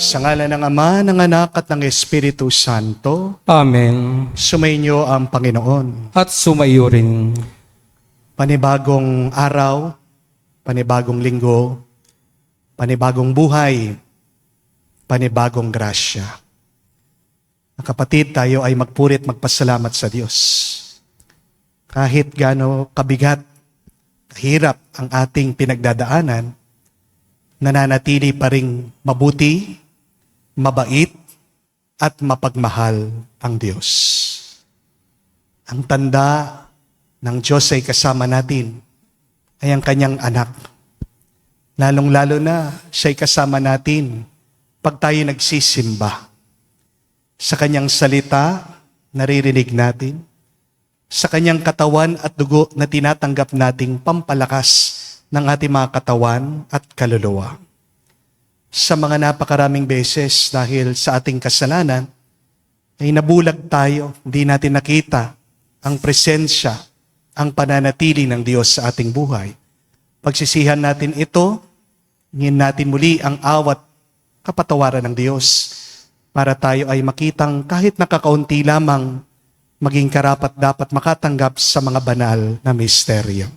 Sa ngalan ng Ama, ng Anak at ng Espiritu Santo, Amen. sumainyo ang Panginoon. At sumayo rin. Panibagong araw, panibagong linggo, panibagong buhay, panibagong grasya. Mga kapatid, tayo ay magpurit magpasalamat sa Diyos. Kahit gaano kabigat, kahirap ang ating pinagdadaanan, nananatili pa ring mabuti, mabait, at mapagmahal ang Diyos. Ang tanda ng Diyos ay kasama natin ay ang kanyang anak. Lalong-lalo na siya'y kasama natin pag tayo nagsisimba. Sa kanyang salita, naririnig natin. Sa kanyang katawan at dugo na tinatanggap nating pampalakas ng ating mga katawan at kaluluwa. Sa mga napakaraming beses dahil sa ating kasalanan, ay nabulag tayo, hindi natin nakita ang presensya, ang pananatili ng Diyos sa ating buhay. Pagsisihan natin ito, hingin natin muli ang awat kapatawaran ng Diyos para tayo ay makitang kahit nakakaunti lamang maging karapat dapat makatanggap sa mga banal na misteryo.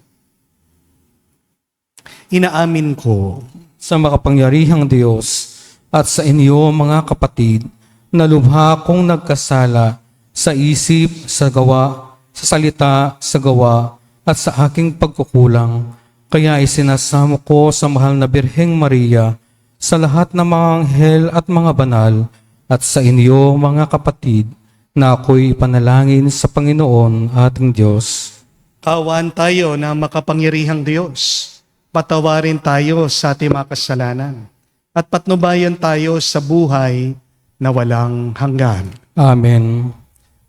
Inaamin ko Sa makapangyarihang Diyos at sa inyo mga kapatid, na lubha kong nagkasala sa isip, sa gawa, sa salita, sa gawa, at sa aking pagkukulang. Kaya isinasamo ko sa mahal na Birheng Maria, sa lahat ng mga anghel at mga banal, at sa inyo mga kapatid, na ako'y panalangin sa Panginoon ating Diyos. kawan tayo na makapangyarihang Diyos. Patawarin tayo sa ating mga kasalanan at patnubayan tayo sa buhay na walang hanggan. Amen.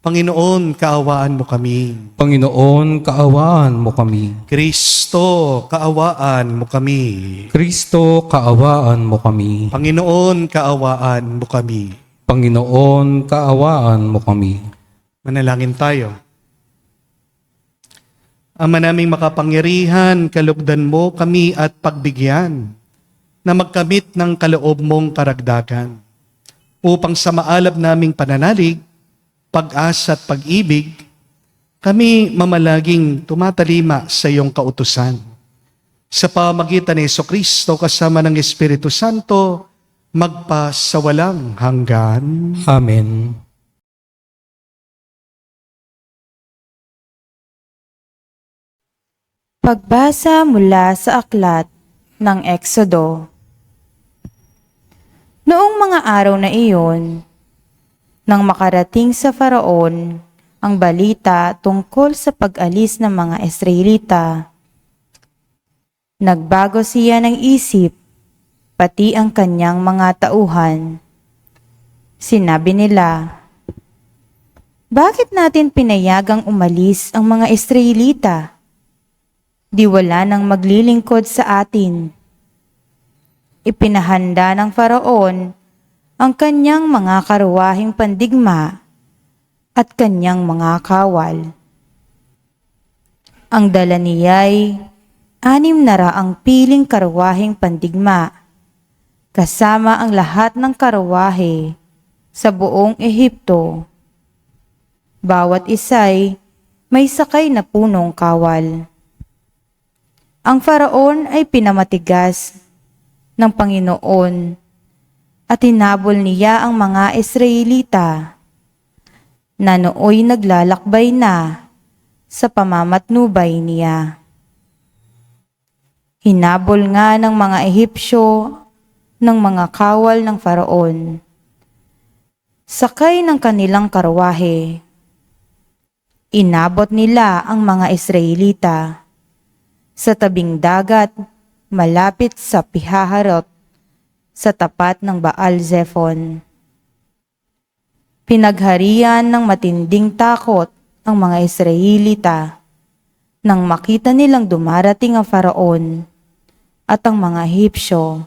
Panginoon, kaawaan mo kami. Panginoon, kaawaan mo kami. Kristo, kaawaan mo kami. Kristo, kaawaan mo kami. Panginoon, kaawaan mo kami. Panginoon, kaawaan mo kami. Manalangin tayo. Ama naming makapangyarihan, kalugdan mo kami at pagbigyan na magkamit ng kaloob mong karagdagan upang sa maalab naming pananalig, pag-asa at pag-ibig, kami mamalaging tumatalima sa iyong kautusan. Sa pamagitan ni Jesucristo kasama ng Espiritu Santo, magpa sa walang hanggan. Amen. Pagbasa mula sa aklat ng Eksodo. Noong mga araw na iyon, nang makarating sa Faraon ang balita tungkol sa pag-alis ng mga Israelita, nagbago siya ng isip, pati ang kanyang mga tauhan. Sinabi nila, "Bakit natin pinayagang umalis ang mga Israelita? Di wala nang maglilingkod sa atin." Ipinahanda ng Faraon ang kanyang mga karwaheng pandigma at kanyang mga kawal. Ang dala niya'y 600 piling karwaheng pandigma, kasama ang lahat ng karwahe sa buong Ehipto. Bawat isa'y may sakay na punong kawal. Ang Faraon ay pinamatigas ng Panginoon at hinabol niya ang mga Israelita na nooy naglalakbay na sa pamamatnubay niya. Hinabol nga ng mga Ehipsyo ng mga kawal ng Faraon, sakay ng kanilang karwahe. Inabot nila ang mga Israelita sa tabing dagat, malapit sa Pihaharot, sa tapat ng Baal-Zephon. Pinagharian ng matinding takot ang mga Israelita nang makita nilang dumarating ang Faraon at ang mga Ehipsyo.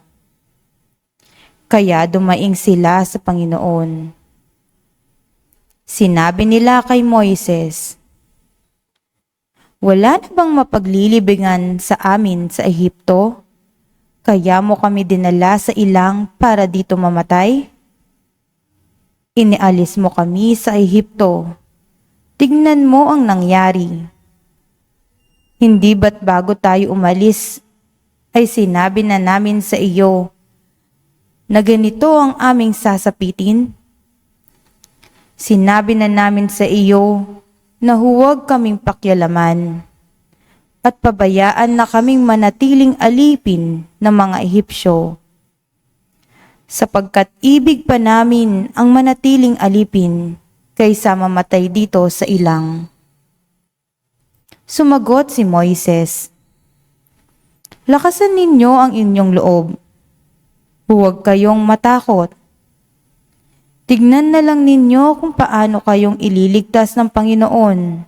Kaya dumaing sila sa Panginoon. Sinabi nila kay Moises, "Wala na bang mapaglilibingan sa amin sa Ehipto? kaya mo kami dinala sa ilang para dito mamatay? Inialis mo kami sa Ehipto. Tignan mo ang nangyari. Hindi ba't bago tayo umalis ay sinabi na namin sa iyo na ganito ang aming sasapitin? Sinabi na namin sa iyo na huwag kaming pakialaman at pabayaan na kaming manatiling alipin ng mga Ehipsyo. Sapagkat ibig pa namin ang manatiling alipin kaysa mamatay dito sa ilang. Sumagot si Moises, lakasan ninyo ang inyong loob. Huwag kayong matakot. Tignan na lang ninyo kung paano kayong ililigtas ng Panginoon.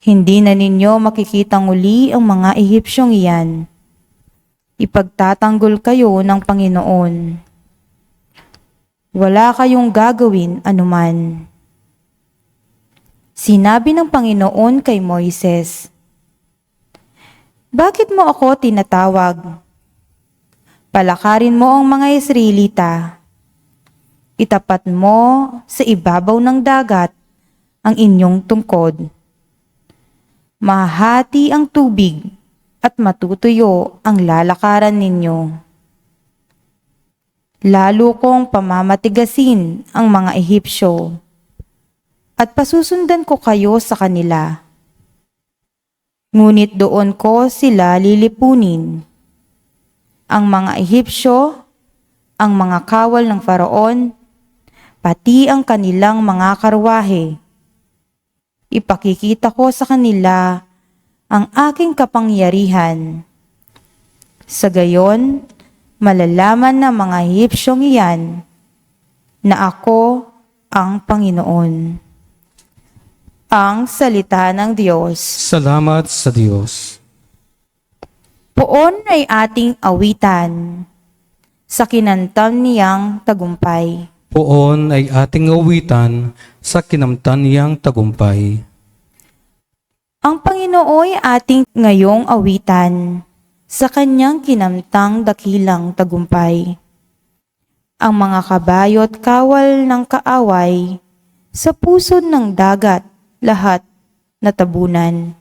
Hindi na ninyo makikitang uli ang mga Ehipsyong iyan. Ipagtatanggol kayo ng Panginoon. Wala kayong gagawin anuman. Sinabi ng Panginoon kay Moises, bakit mo ako tinatawag? Palakarin mo ang mga Israelita. Itapat mo sa ibabaw ng dagat ang inyong tungkod. Mahati ang tubig at matutuyo ang lalakaran ninyo. Lalo kong pamamatigasin ang mga Ehipsyo at pasusundan ko kayo sa kanila. Ngunit doon ko sila lilipunin. Ang mga Ehipsyo, ang mga kawal ng Faraon, pati ang kanilang mga karwahe. Ipakikita ko sa kanila ang aking kapangyarihan. Sa gayon, malalaman ng mga Ehipsyong iyan na ako ang Panginoon. Ang salita ng Diyos. Salamat sa Diyos. Poon ay ating awitan sa kinantam niyang tagumpay. Poon ay ating awitan sa kinamtan niyang tagumpay. Ang Panginooy ating ngayong awitan sa kanyang kinamtang dakilang tagumpay. Ang mga kabayo't kawal ng kaaway sa pusod ng dagat lahat natabunan.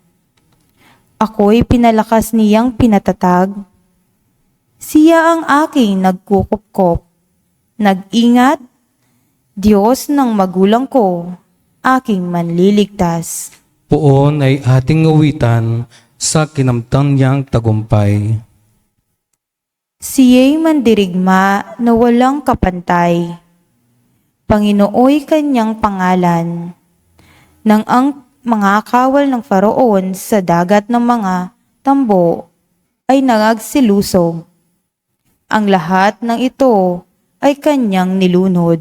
Ako'y pinalakas niyang pinatatag. Siya ang aking nagkukupkop. Nag-ingat, Diyos ng magulang ko, aking manliligtas. Poon ay ating awitan sa kinamtan niyang tagumpay. Siya'y mandirigma na walang kapantay. Panginooy kanyang pangalan. Nang ang mga kawal ng Faraon sa dagat ng mga tambo ay nangagsilusog. Ang lahat ng ito ay kanyang nilunod.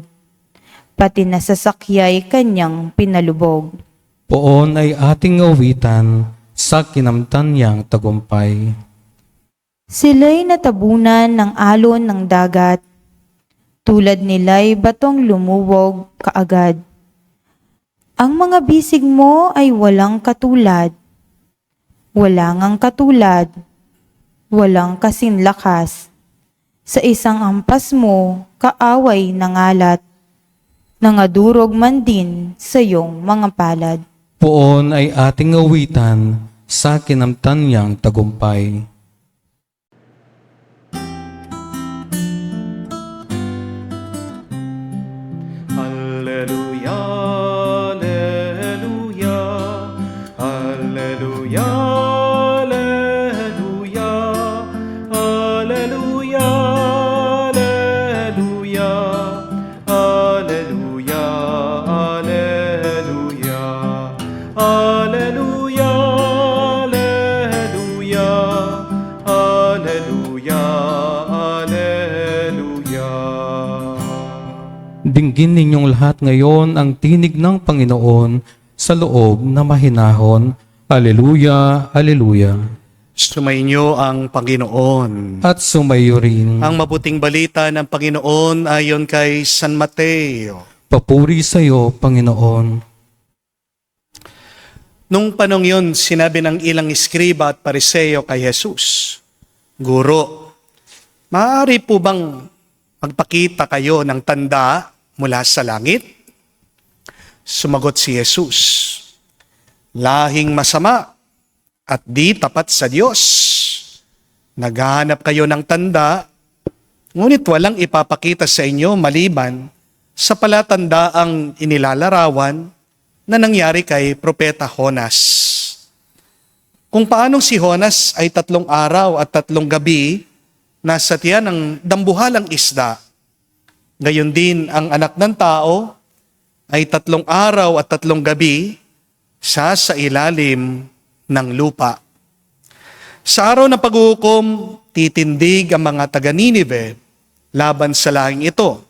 Pati na sasakyay kanyang pinalubog. Poon ay ating awitan sa kinamtan niyang tagumpay. Sila'y natabunan ng alon ng dagat. Tulad nila'y batong lumuwog kaagad. Ang mga bisig mo ay walang katulad. Wala ngang katulad. Walang kasing lakas. Sa isang ampas mo, kaaway nangalat. Nangadurog man din sa iyong mga palad. Poon ay ating awitan sa kinamtan niyang tagumpay. Alleluia, alleluia, alleluia, alleluia, alleluia, alleluia, alleluia, alleluia, alleluia, alleluia, alleluia, alleluia. Dinggin ninyong lahat ngayon ang tinig ng Panginoon sa loob na mahinahon. Alleluia, alleluia. Sumainyo ang Panginoon. At sumayo rin. Ang mabuting balita ng Panginoon ayon kay San Mateo. Papuri sa iyo, Panginoon. Nung panong yun, sinabi ng ilang iskriba at pariseo kay Jesus, Guro, Maaari po bang magpakita kayo ng tanda mula sa langit? Sumagot si Jesus, lahing masama at di tapat sa Diyos. Naghahanap kayo ng tanda, ngunit walang ipapakita sa inyo maliban sa palatandaang inilalarawan na nangyari kay Propeta Jonas. Kung paanong si Jonas ay 3 araw at 3 gabi nasa tiyan ng dambuhalang isda, gayon din ang Anak ng Tao ay 3 araw at 3 gabi sa ilalim ng lupa. Sa araw ng paghuhukom, titindig ang mga taga-Ninive laban sa lahing ito,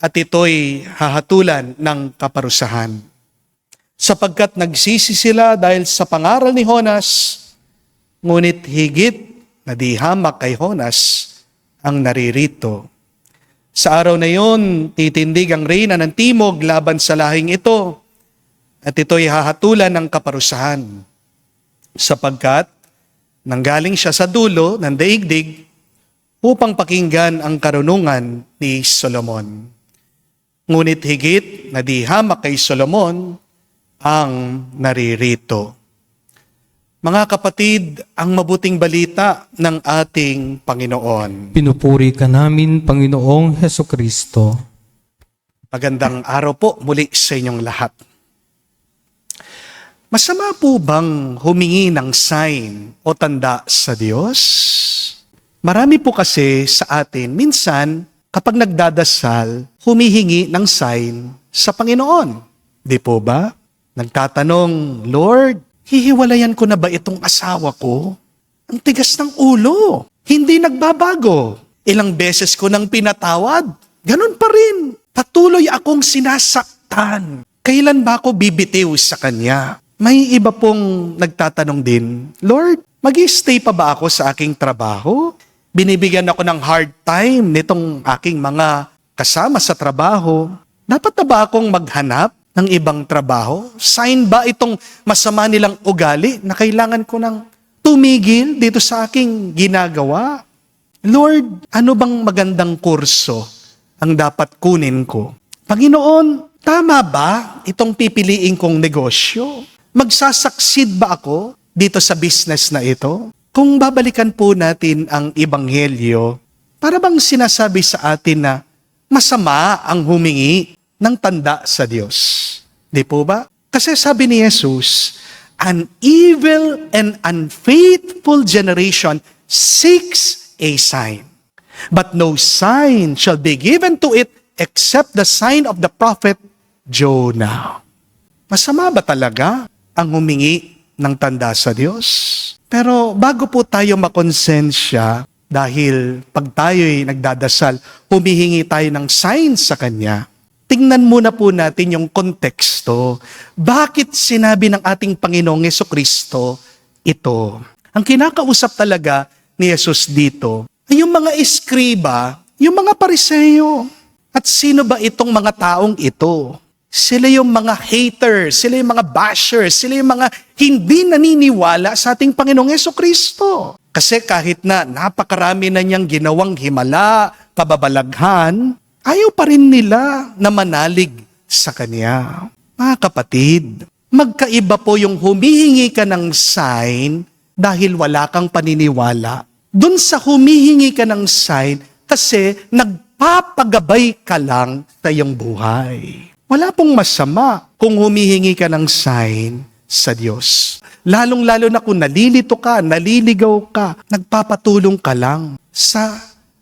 at ito'y hahatulan ng kaparusahan. Sapagkat nagsisi sila dahil sa pangaral ni Jonas, ngunit higit na di hamak kay Jonas ang naririto. Sa araw na iyon, titindig ang reyna ng timog laban sa lahing ito, at ito'y hahatulan ng kaparusahan. Sapagkat nanggaling siya sa dulo ng daigdig upang pakinggan ang karunungan ni Solomon. Ngunit higit na di hamak kay Solomon ang naririto. Mga kapatid, ang mabuting balita ng ating Panginoon. Pinupuri ka namin, Panginoong Hesukristo. Magandang araw po muli sa inyong lahat. Masama po bang humingi ng sign o tanda sa Diyos? Marami po kasi sa atin, minsan kapag nagdadasal, humihingi ng sign sa Panginoon. Di po ba? Nagtatanong, Lord, hihiwalayan ko na ba itong asawa ko? Ang tigas ng ulo. Hindi nagbabago. Ilang beses ko nang pinatawad. Ganun pa rin. Patuloy akong sinasaktan. Kailan ba ako bibitiw sa Kanya? May iba pong nagtatanong din, Lord, mag-i-stay pa ba ako sa aking trabaho? Binibigyan ako ng hard time nitong aking mga kasama sa trabaho. Dapat na ba akong maghanap ng ibang trabaho? Sign ba itong masama nilang ugali na kailangan ko ng tumigil dito sa aking ginagawa? Lord, ano bang magandang kurso ang dapat kunin ko? Panginoon, tama ba itong pipiliin kong negosyo? Magsasucceed ba ako dito sa business na ito? Kung babalikan po natin ang Ebanghelyo, para bang sinasabi sa atin na masama ang humingi ng tanda sa Diyos? Di po ba? Kasi sabi ni Jesus, an evil and unfaithful generation seeks a sign. But no sign shall be given to it except the sign of the prophet Jonah. Masama ba talaga ang humingi ng tanda sa Diyos? Pero bago po tayo makonsensya, dahil pag tayo'y nagdadasal, humihingi tayo ng sign sa Kanya, tingnan muna po natin yung konteksto. Bakit sinabi ng ating Panginoong Hesukristo ito? Ang kinakausap talaga ni Jesus dito ay yung mga eskriba, yung mga pariseyo. At sino ba itong mga taong ito? Sila yung mga haters, sila yung mga bashers, sila yung mga hindi naniniwala sa ating Panginoong Hesukristo. Kasi kahit na napakarami na niyang ginawang himala, kababalaghan, ayaw pa rin nila na manalig sa Kanya. Mga kapatid, magkaiba po yung humihingi ka ng sign dahil wala kang paniniwala. Dun sa humihingi ka ng sign kasi nagpapagabay ka lang sa iyong buhay. Wala pong masama kung humihingi ka ng sign sa Diyos. Lalong-lalo na kung nalilito ka, naliligaw ka, nagpapatulong ka lang sa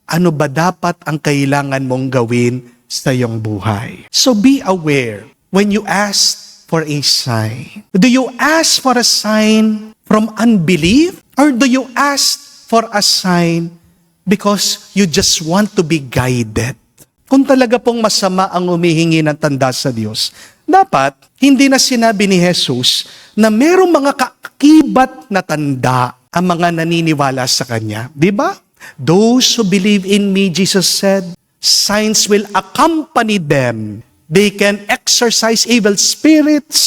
ano ba dapat ang kailangan mong gawin sa iyong buhay. So be aware when you ask for a sign. Do you ask for a sign from unbelief? Or do you ask for a sign because you just want to be guided? Kung talaga pong masama ang humihingi ng tanda sa Diyos, dapat hindi na sinabi ni Jesus na merong mga kaakibat na tanda ang mga naniniwala sa Kanya. Di ba? Those who believe in me, Jesus said, signs will accompany them. They can exorcise evil spirits.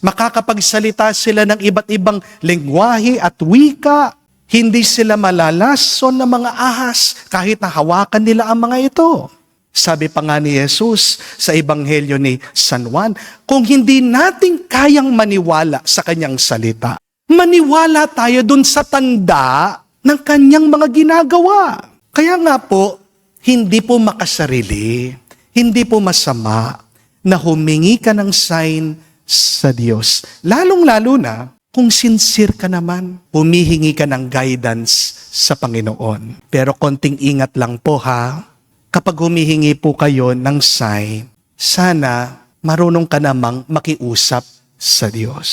Makakapagsalita sila ng iba't ibang lengguwahe at wika. Hindi sila malalason ng mga ahas kahit na hawakan nila ang mga ito. Sabi pa nga ni Jesus sa Ebanghelyo ni San Juan, kung hindi natin kayang maniwala sa kanyang salita, maniwala tayo dun sa tanda ng kanyang mga ginagawa. Kaya nga po, hindi po makasarili, hindi po masama na humingi ka ng sign sa Diyos. Lalong-lalo na kung sincere ka naman, humihingi ka ng guidance sa Panginoon. Pero konting ingat lang po ha, kapag humihingi po kayo ng sign, sana marunong ka namang makiusap sa Diyos.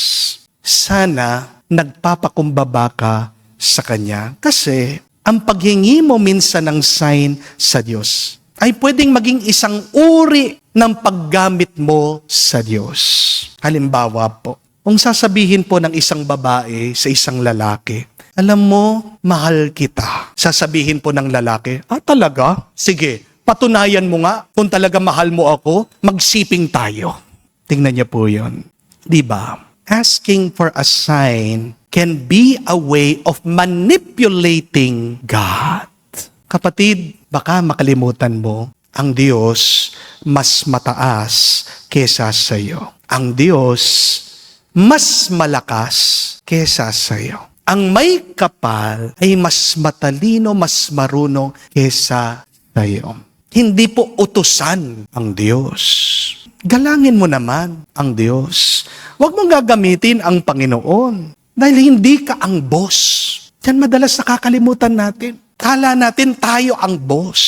Sana nagpapakumbaba ka sa Kanya. Kasi ang paghingi mo minsan ng sign sa Diyos ay pwedeng maging isang uri ng paggamit mo sa Diyos. Halimbawa po, kung sasabihin po ng isang babae sa isang lalaki, alam mo, mahal kita. Sasabihin po ng lalaki, talaga? Sige, patunayan mo nga kung talaga mahal mo ako, magsiping tayo. Tingnan niyo po yun. Diba? Asking for a sign can be a way of manipulating God. Kapatid, baka makalimutan mo, ang Diyos mas mataas kesa sa iyo. Ang Diyos mas malakas kesa sa iyo. Ang may kapal ay mas matalino, mas marunong kesa sa iyo. Hindi po utusan ang Diyos. Galangin mo naman ang Diyos. Huwag mong gagamitin ang Panginoon dahil hindi ka ang boss. Yan madalas nakakalimutan natin. Kala natin tayo ang boss.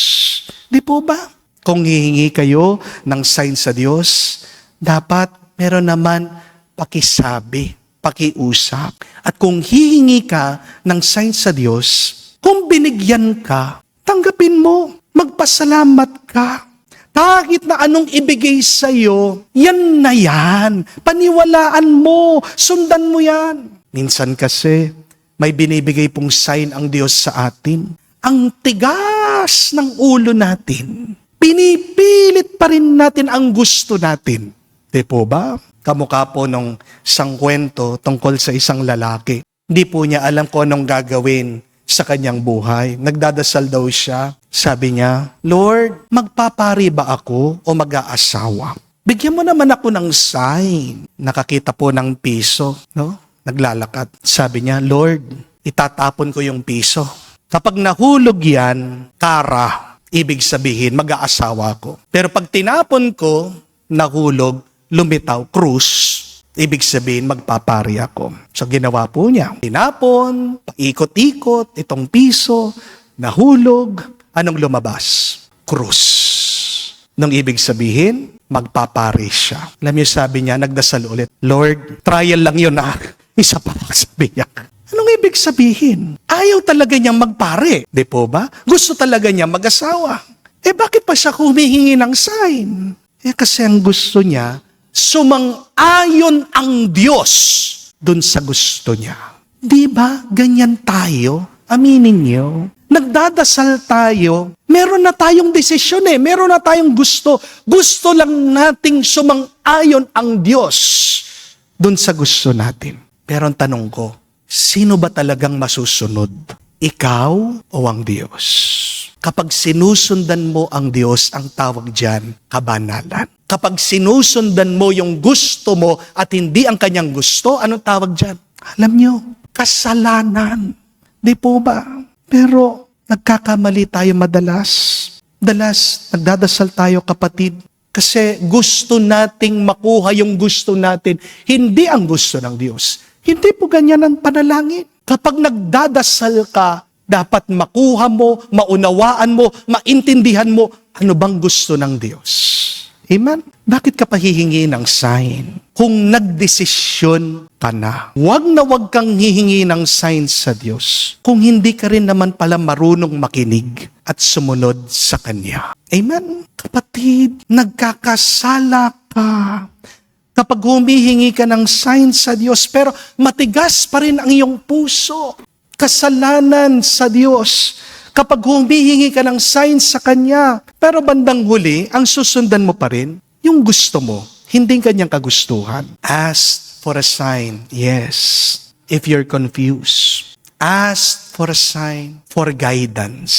Di po ba? Kung hihingi kayo ng sign sa Diyos, dapat meron naman pakisabi, pakiusap. At kung hihingi ka ng sign sa Diyos, kung binigyan ka, tanggapin mo, magpasalamat ka. Kahit na anong ibigay sa iyo, yan na yan. Paniwalaan mo, sundan mo yan. Minsan kasi, may binibigay pong sign ang Diyos sa atin. Ang tigas ng ulo natin. Pinipilit pa rin natin ang gusto natin. Di po ba? Kamukha po nung isang kwento tungkol sa isang lalaki. Hindi po niya alam kung anong gagawin sa kanyang buhay. Nagdadasal daw siya. Sabi niya, Lord, magpapari ba ako o mag-aasawa? Bigyan mo naman ako ng sign. Nakakita po ng piso, no? Naglalakad. Sabi niya, Lord, itatapon ko yung piso. Kapag nahulog yan, kara, ibig sabihin, mag-aasawa ko. Pero pag tinapon ko, nahulog, lumitaw, krus, ibig sabihin, magpapari ako. So, ginawa po niya. Tinapon, paikot-ikot, itong piso, nahulog, anong lumabas? Krus. Nung ibig sabihin, magpapari siya. Alam niyo, sabi niya, nagdasal ulit, Lord, trial lang yun Isa pa, sabi niya. Anong ibig sabihin? Ayaw talaga niyang magpare. Di po ba? Gusto talaga niya mag-asawa. Bakit pa siya humihingi ng sign? Kasi ang gusto niya, sumang-ayon ang Diyos dun sa gusto niya. Di ba? Ganyan tayo. Aminin niyo. Nagdadasal tayo. Meron na tayong desisyon Meron na tayong gusto. Gusto lang nating sumang-ayon ang Diyos dun sa gusto natin. Pero ang tanong ko, sino ba talagang masusunod? Ikaw o ang Diyos? Kapag sinusundan mo ang Diyos, ang tawag diyan, kabanalan. Kapag sinusundan mo yung gusto mo at hindi ang kanyang gusto, anong tawag diyan? Alam nyo, kasalanan. Di po ba? Pero nagkakamali tayo madalas. Dalas, nagdadasal tayo kapatid. Kasi gusto nating makuha yung gusto natin, hindi ang gusto ng Diyos. Hindi po ganyan ang panalangin. Kapag nagdadasal ka, dapat makuha mo, maunawaan mo, maintindihan mo, ano bang gusto ng Diyos. Amen? Bakit ka pa hihingi ng sign? Kung nagdesisyon ka na, wag kang hihingi ng sign sa Diyos kung hindi ka rin naman pala marunong makinig at sumunod sa Kanya. Amen? Kapatid, nagkakasala ka. Kapag humihingi ka ng sign sa Diyos, pero matigas pa rin ang iyong puso. Kasalanan sa Diyos. Kapag humihingi ka ng sign sa Kanya, pero bandang huli, ang susundan mo pa rin, yung gusto mo, hindi kanyang kagustuhan. Ask for a sign, yes. If you're confused, Ask for a sign, for guidance.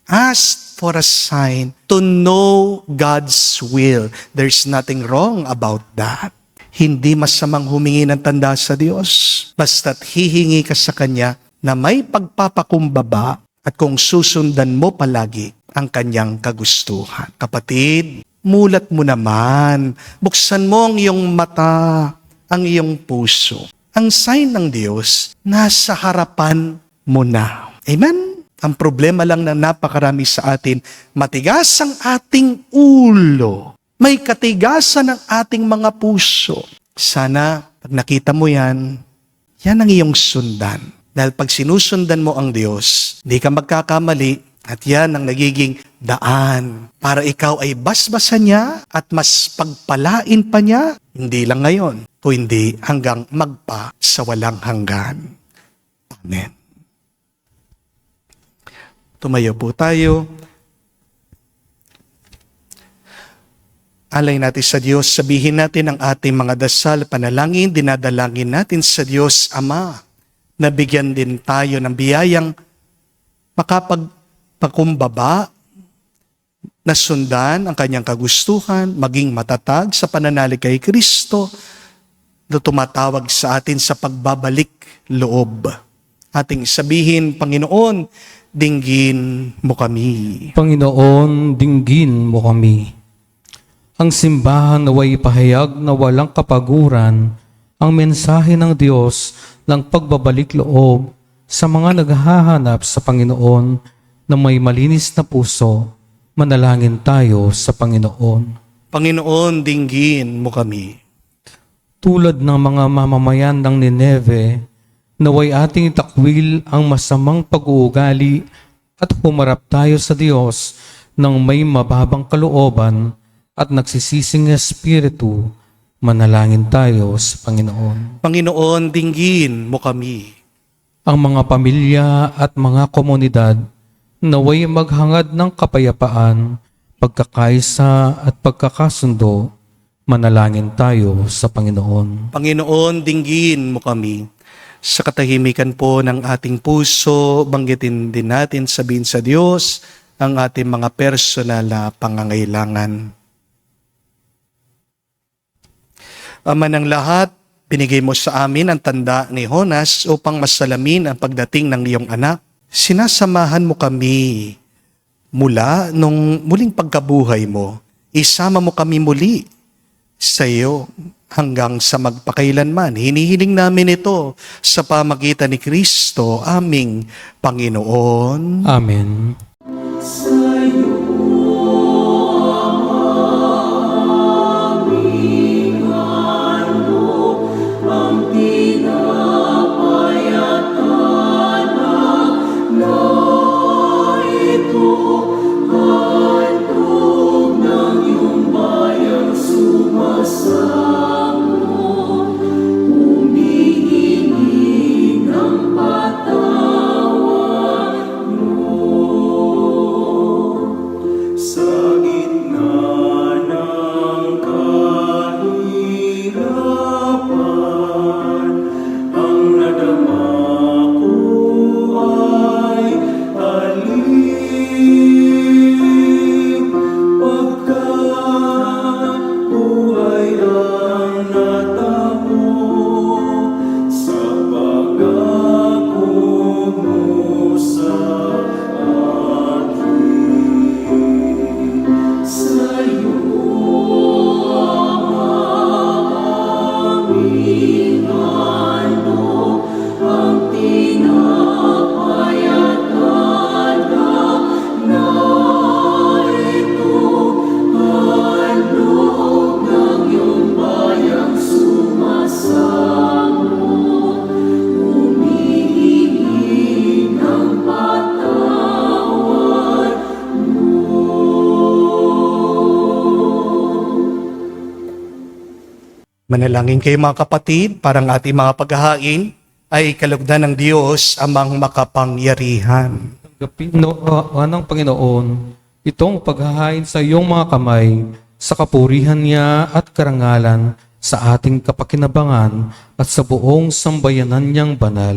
Ask for a sign to know God's will. There's nothing wrong about that. Hindi masamang humingi ng tanda sa Diyos. Basta't hihingi ka sa Kanya na may pagpapakumbaba at kung susundan mo palagi ang Kanyang kagustuhan. Kapatid, mulat mo naman. Buksan mo ang iyong mata, ang iyong puso. Ang sign ng Diyos, nasa harapan mo na. Amen? Ang problema lang na napakarami sa atin, matigas ang ating ulo. May katigasan ng ating mga puso. Sana, pag nakita mo yan, yan ang iyong sundan. Dahil pag sinusundan mo ang Diyos, hindi ka magkakamali at yan ang nagiging daan para ikaw ay basbasan niya at mas pagpalain pa niya, hindi lang ngayon, kundi hanggang magpa sa walang hanggan. Amen. Tumayo po tayo. Alay natin sa Diyos, sabihin natin ang ating mga dasal, panalangin, dinadalangin natin sa Diyos Ama, na bigyan din tayo ng biyayang makapagpakumbaba, na sundan ang kanyang kagustuhan, maging matatag sa pananalig kay Kristo, na tumatawag sa atin sa pagbabalik loob. Ating sabihin, Panginoon, dinggin mo kami. Panginoon, dinggin mo kami. Ang simbahan naway pahayag na walang kapaguran ang mensahe ng Diyos ng pagbabalik loob sa mga naghahanap sa Panginoon na may malinis na puso. Manalangin tayo sa Panginoon. Panginoon, dinggin mo kami. Tulad ng mga mamamayan ng Nineve, naway ating takwil ang masamang pag-uugali at humarap tayo sa Diyos ng may mababang kalooban at nagsisising espiritu. Manalangin tayo sa Panginoon. Panginoon, dinggin mo kami. Ang mga pamilya at mga komunidad naway maghangad ng kapayapaan, pagkakaisa at pagkakasundo. Manalangin tayo sa Panginoon. Panginoon, dinggin mo kami. Sa katahimikan po ng ating puso, banggitin din natin, sabihin sa Diyos ang ating mga personal na pangangailangan. Ama ng lahat, binigay mo sa amin ang tanda ni Jonas upang masalamin ang pagdating ng iyong anak. Sinasamahan mo kami mula nung muling pagkabuhay mo. Isama mo kami muli sa iyo hanggang sa magpakailanman. Hinihiling namin ito sa pamagitan ni Kristo, aming Panginoon. Amen. Manalangin kayo mga kapatid, parang ating mga paghahain ay kalugdan ng Diyos amang makapangyarihan. Tanggapin ng Panginoon itong paghahain sa iyong mga kamay sa kapurihan niya at karangalan sa ating kapakinabangan at sa buong sambayanan niyang banal.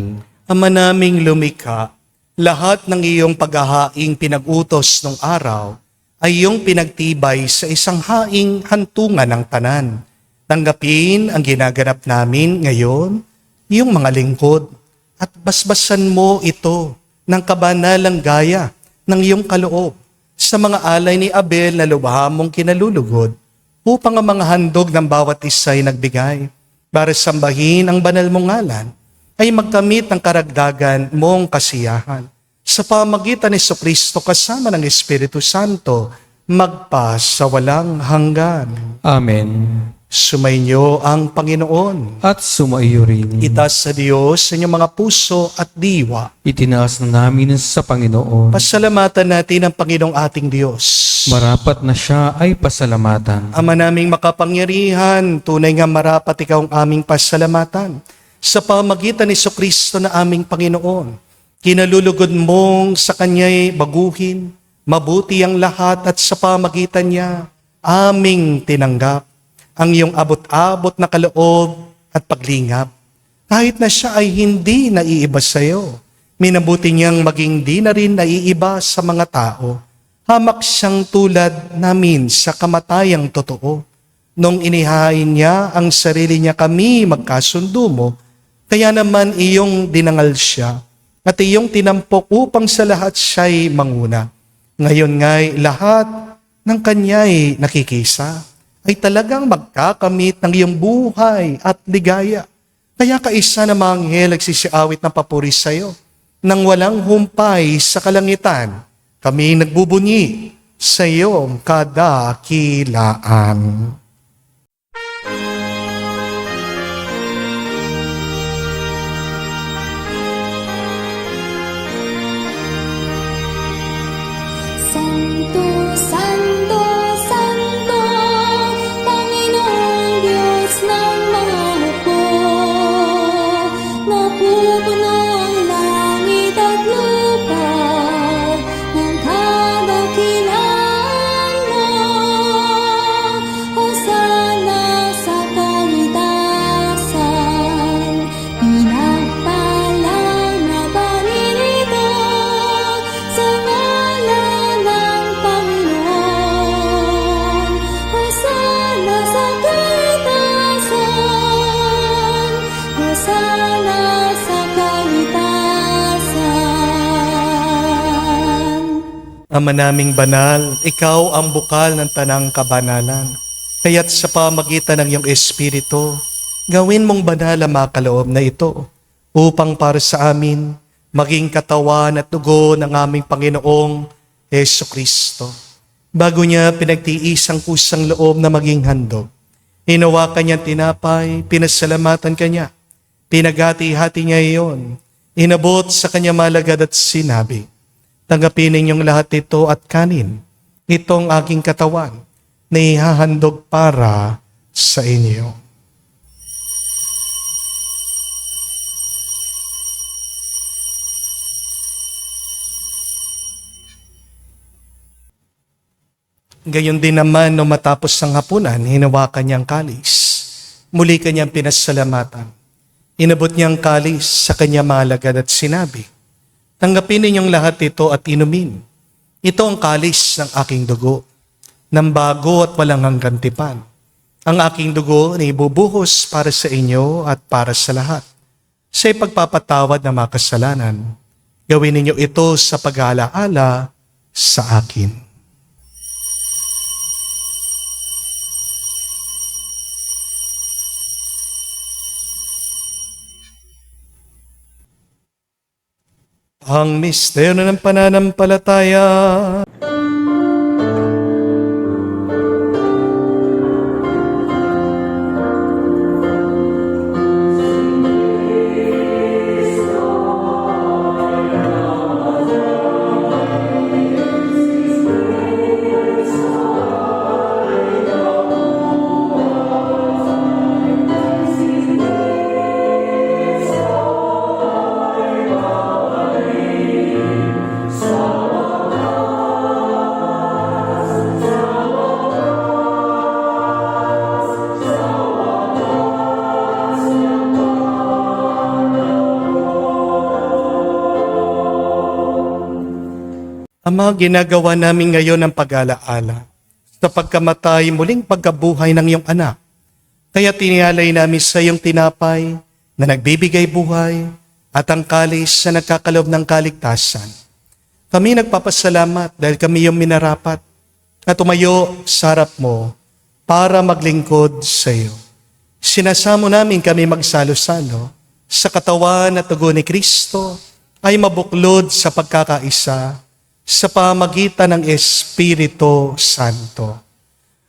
Ama naming lumikha, lahat ng iyong paghahaing pinag-utos ng araw ay iyong pinagtibay sa isang haing hantungan ng tanan. Tanggapin ang ginaganap namin ngayon, iyong mga lingkod, at basbasan mo ito ng kabanalang gaya ng iyong kaloob sa mga alay ni Abel na lubha mong kinalulugod upang ang mga handog ng bawat isa ay nagbigay para sambahin ang banal mong ngalan ay magkamit ng karagdagan mong kasiyahan. Sa pamagitan ni Jesucristo kasama ng Espiritu Santo, magpa sa walang hanggan. Amen. Sumainyo ang Panginoon. At sumaiyo rin. Itaas sa Diyos sa inyong mga puso at diwa. Itinaas na namin sa Panginoon. Pasalamatan natin ang Panginoong ating Diyos. Marapat na siya ay pasalamatan. Ama naming makapangyarihan, tunay nga marapat ikaw ang aming pasalamatan. Sa pamagitan ni Jesucristo na aming Panginoon, kinalulugod mong sa Kanya'y baguhin, mabuti ang lahat at sa pamagitan niya, aming tinanggap ang iyong abot-abot na kaloob at paglingap. Kahit na siya ay hindi naiiba sa iyo, minabuti niyang maging di na rin naiiba sa mga tao. Hamak siyang tulad namin sa kamatayang totoo. Nung inihain niya ang sarili niya kami magkasundo mo, kaya naman iyong dinangal siya at iyong tinampok upang sa lahat siya'y manguna. Ngayon nga'y lahat ng kanya'y nakikisa ay talagang magkakamit ng iyong buhay at ligaya. Kaya kaisa na mga anghel nagsisiawit ng papuri sa iyo. Nang walang humpay sa kalangitan, kami nagbubunyi sa iyong kadakilaan. Santo, Santo, Santo, Panginoong Diyos ng mga hukbo. Napupuno ang langit at lupa ng kadakilaan mo. Hosana sa kaitasan, pinagpalang na paninito sa ngalan ng Panginoon. Hosana sa kaitasan, Hosana sa kaitasan. Ama naming banal, ikaw ang bukal ng tanang kabanalan. Kaya't sa pamagitan ng iyong Espiritu, gawin mong banal ang mga kaloob na ito upang para sa amin maging katawan at dugo ng aming Panginoong Jesucristo. Bago niya pinagtiis ang kusang loob na maging handog, hinawakan niya tinapay, pinasalamatan kanya, pinaghati-hati niya iyon, inabot sa kanya malagad at sinabi, tanggapin ninyong lahat ito at kanin. Ito ang aking katawan na ihahandog para sa inyo. Gayon din naman nung matapos ang hapunan, hinawakan niyang kalis. Muli kanyang pinasalamatan. Inabot niyang kalis sa kanya malagad at sinabi, tanggapin ninyong lahat ito at inumin. Ito ang kalis ng aking dugo, ng bago at walang hanggang tipan. Ang aking dugo na ibubuhos para sa inyo at para sa lahat. Sa ipagpapatawad ng mga kasalanan, gawin ninyo ito sa pag-aalaala sa akin. Ang misteryo ng pananampalataya. Ama, ginagawa namin ngayon ang pag-alaala sa pagkamatay muling pagkabuhay ng iyong anak. Kaya tinialay namin sa iyong tinapay na nagbibigay buhay at ang kalis na nagkakalob ng kaligtasan. Kami nagpapasalamat dahil kami iyong minarapat at tumayo sa harap mo para maglingkod sa iyo. Sinasamo namin kami magsalo-salo sa katawan at dugo ni Kristo ay mabuklod sa pagkakaisa sa pamagitan ng Espiritu Santo.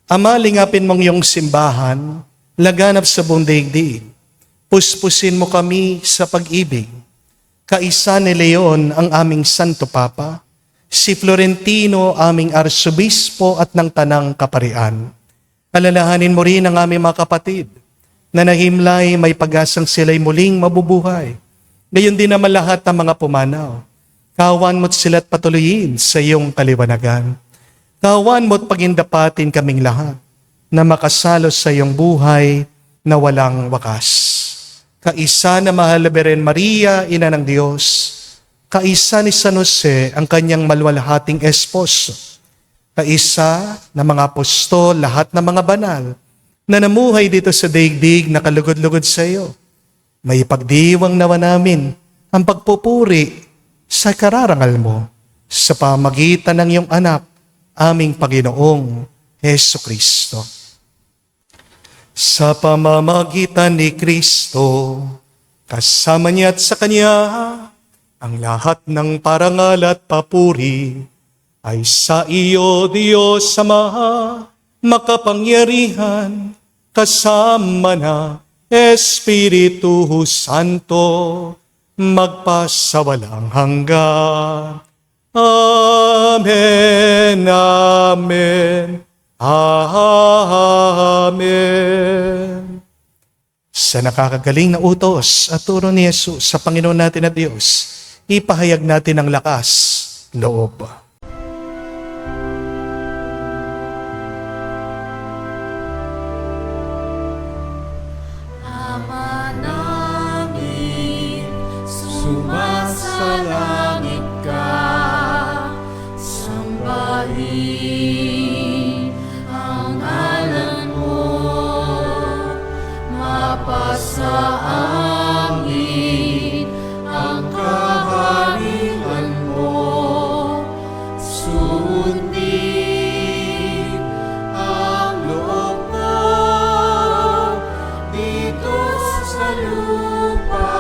Ama, lingapin mong iyong simbahan, laganap sa buong daigdig. Puspusin mo kami sa pag-ibig. Kaisa ni Leon ang aming Santo Papa, si Florentino aming Arsobispo at ng Tanang Kaparian. Alalahanin mo rin ang aming mga kapatid na nahimlay may pag-asang sila'y muling mabubuhay. Gayon din naman lahat ng mga pumanaw. Kawan mo't sila't patuloyin sa iyong kaliwanagan. Kawan mo't pagindapatin kaming lahat na makasalo sa iyong buhay na walang wakas. Kaisa na mahal na Beren Maria, Ina ng Diyos, kaisa ni San Jose, ang kanyang malwalhating esposo, kaisa na mga apostol, lahat ng mga banal, na namuhay dito sa daigdig na kalugod-lugod sa iyo. May pagdiwang nawa namin ang pagpupuri sa kararangal mo sa pamagitan ng iyong anak, aming Panginoong Hesukristo. Sa pamamagitan ni Kristo, kasama niya at sa Kanya, ang lahat ng parangal at papuri ay sa iyo, Diyos Ama, makapangyarihan, kasama na Espiritu Santo, magpasawalang hanggan. Amen, amen, amen. Sa nakakagaling na utos at turo ni Jesus sa Panginoon natin at Diyos, ipahayag natin ang lakas, loob. Ama namin, sumasalangit ka, sambahin ang ngalan mo, mapasa amin ang kaharian mo, sundin ang loob mo dito sa lupa,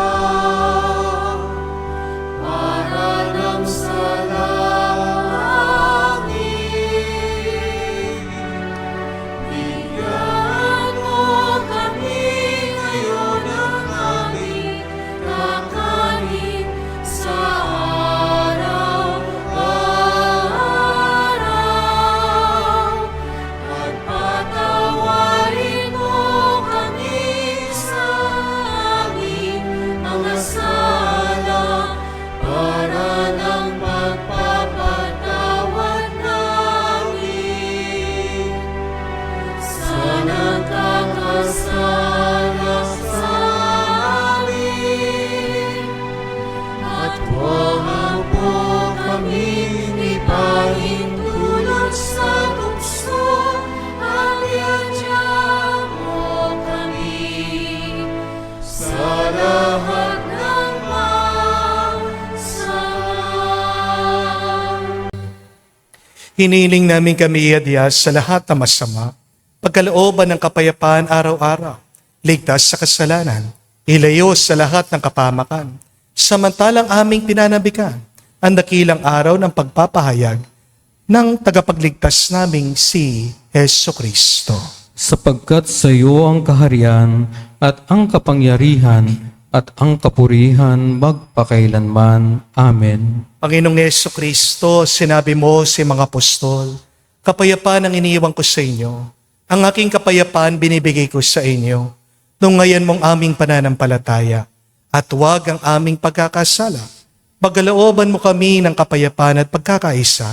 para nang sa langit. Bigyan mo kami ngayon ng aming kakanin sa araw-araw, at patawarin mo kami sa aming mga sala, para ng pagpapatawad namin sa nagkakasala sa amin. At huwag mo kaming ipahintulot sa tukso, at iadya mo kami sa lahat ng masama. Hiniling namin kami iadya sa lahat ng masama, pagkalooban ng kapayapaan araw-araw, ligtas sa kasalanan, ilayo sa lahat ng kapamakan, samantalang aming pinanabikan ang dakilang araw ng pagpapahayag ng tagapagligtas naming si Hesukristo. Sapagkat sa iyo ang kaharian at ang kapangyarihan at ang kapurihan magpakailanman. Amen. Panginoong Hesukristo, sinabi mo sa mga apostol, kapayapaan ang iniiwan ko sa inyo. Ang aking kapayapaan binibigay ko sa inyo. Ngayon mong aming pananampalataya, at huwag ang aming pagkakasala. Pagkalooban mo kami ng kapayapaan at pagkakaisa,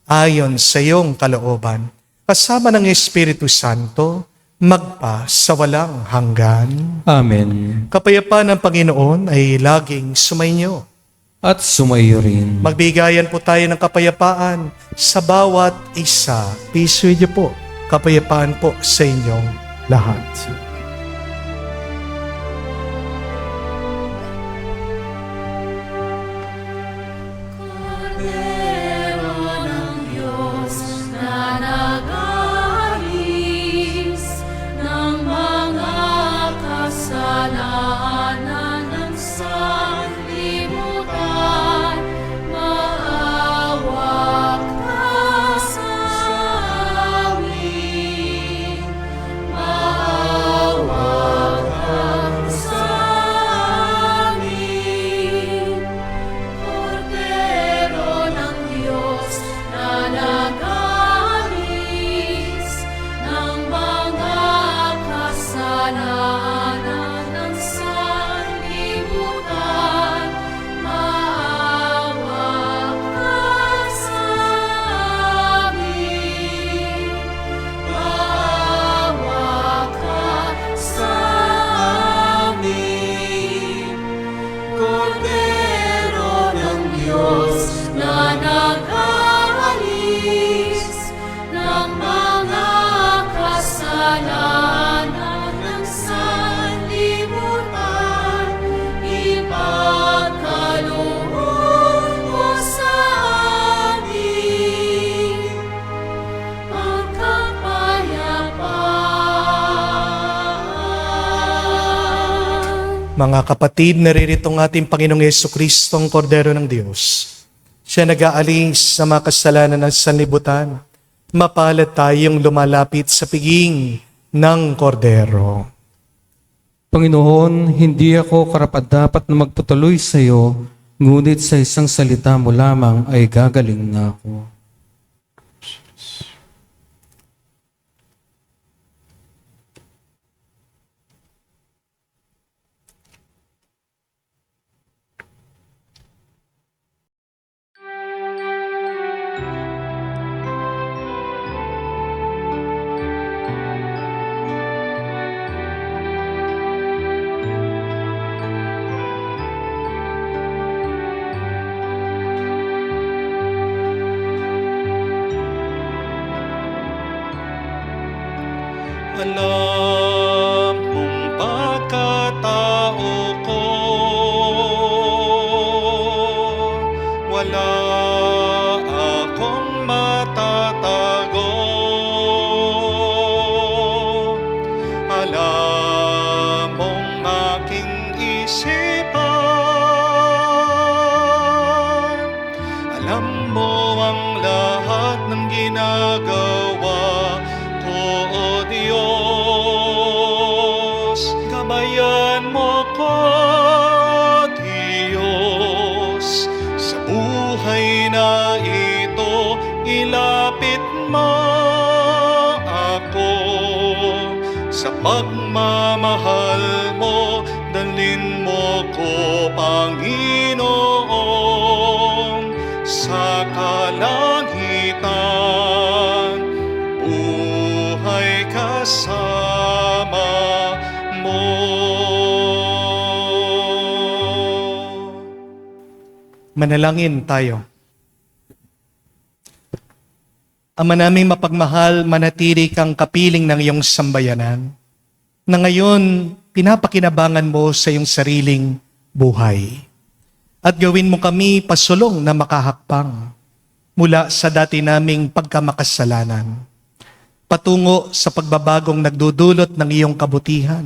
ayon sa iyong kalooban. Kasama ng Espiritu Santo, magpa sa walang hanggan. Amen. Kapayapaan ng Panginoon ay laging sumainyo. at sumaiyo rin. Magbigayan po tayo ng kapayapaan sa bawat isa. Peace with you po. Kapayapaan po sa inyong lahat. Cordero ng Diyos na nag-aalis ng mga kasalanan ng sanlibutan, maawa ka sa amin. Maawa ka sa amin. Cordero ng Diyos na nag-aalis ng mga kasalanan ng sanlibutan, maawa ka sa amin. Maawa ka sa amin. Cordero ng Diyos na nag-aalis ng mga kasalanan ng sanlibutan, ipagkaloob mo sa amin ang kapayapaan. Mga kapatid, naririto ang ating Panginoong Yesukristo, ang Kordero ng Diyos. Siya nag-aalis sa mga kasalanan ng sanlibutan. Mapalad tayong lumalapit sa piging ng Kordero. Panginoon, hindi ako karapat-dapat na magpatuloy sa iyo, ngunit sa isang salita mo lamang ay gagaling na ako. Alam mong pagkatao ko, wala akong matatago. Alam mong aking isipan, alam mo ang lahat ng ginagawa ko, O Diyos. Gabayan mo ko, Diyos, sa buhay na ito. Ilapit mo ako sa pagmamahal mo. Dalhin mo ko, Panginoon, sa kalangitan. Buhay kasama mo. Manalangin tayo. Ama naming mapagmahal, manatili kang kapiling ng iyong sambayanan, na ngayon pinapakinabangan mo sa iyong sariling buhay. At gawin mo kami pasulong na makahakbang mula sa dati naming pagkamakasalanan, patungo sa pagbabagong nagdudulot ng iyong kabutihan.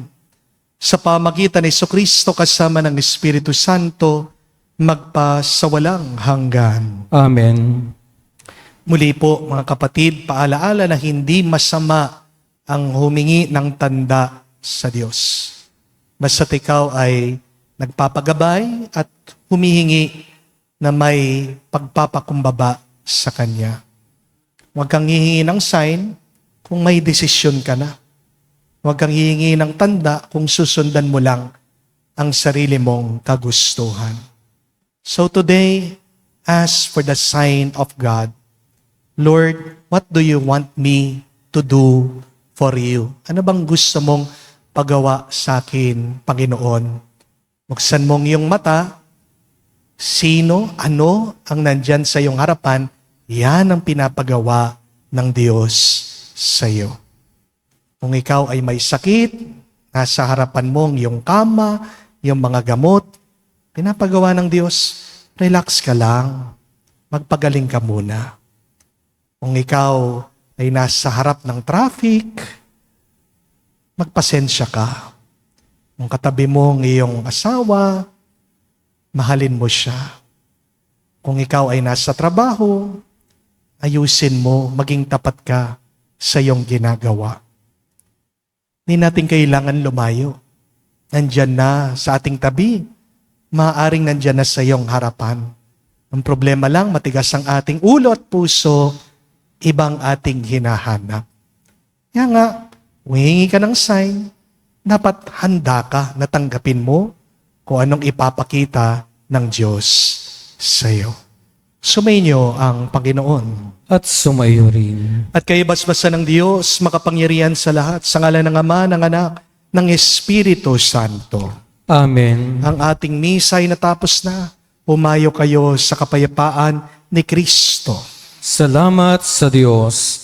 Sa pamagitan ni Jesucristo kasama ng Espiritu Santo, magpa sa walang hanggan. Amen. Muli po mga kapatid, paalaala na hindi masama ang humingi ng tanda sa Diyos. Basta't ikaw ay nagpapagabay at humihingi na may pagpapakumbaba sa Kanya. Huwag kang hihingi ng sign kung may desisyon ka na. Huwag kang hihingi ng tanda kung susundan mo lang ang sarili mong kagustuhan. So today, ask for the sign of God. Lord, what do you want me to do for you? Ano bang gusto mong pagawa sa akin, Panginoon? Buksan mong iyong mata Sino, ano ang nandyan sa iyong harapan, yan ang pinapagawa ng Diyos sa iyo. Kung ikaw ay may sakit, nasa harapan mo ang iyong kama, yung mga gamot, pinapagawa ng Diyos, relax ka lang. Magpagaling ka muna. Kung ikaw ay nasa harap ng traffic, magpasensya ka. Kung katabi mo ang iyong asawa, mahalin mo siya. Kung ikaw ay nasa trabaho, ayusin mo, maging tapat ka sa iyong ginagawa. Hindi natin kailangan lumayo. Nandyan na sa ating tabi. Maaaring nandyan na sa iyong harapan. Ang problema lang, matigas ang ating ulo at puso, ibang ating hinahanap. Kaya nga, humingi ka ng sign, dapat handa ka na tanggapin mo kung anong ipapakita ng Diyos sa iyo. Sumainyo ang Panginoon. At sumayo rin. At kayo basbasa ng Diyos, makapangyarihan sa lahat, sa ngalan ng Ama, ng Anak, ng Espiritu Santo. Amen. Ang ating misa ay natapos na. Pumayo kayo sa kapayapaan ni Kristo. Salamat sa Diyos.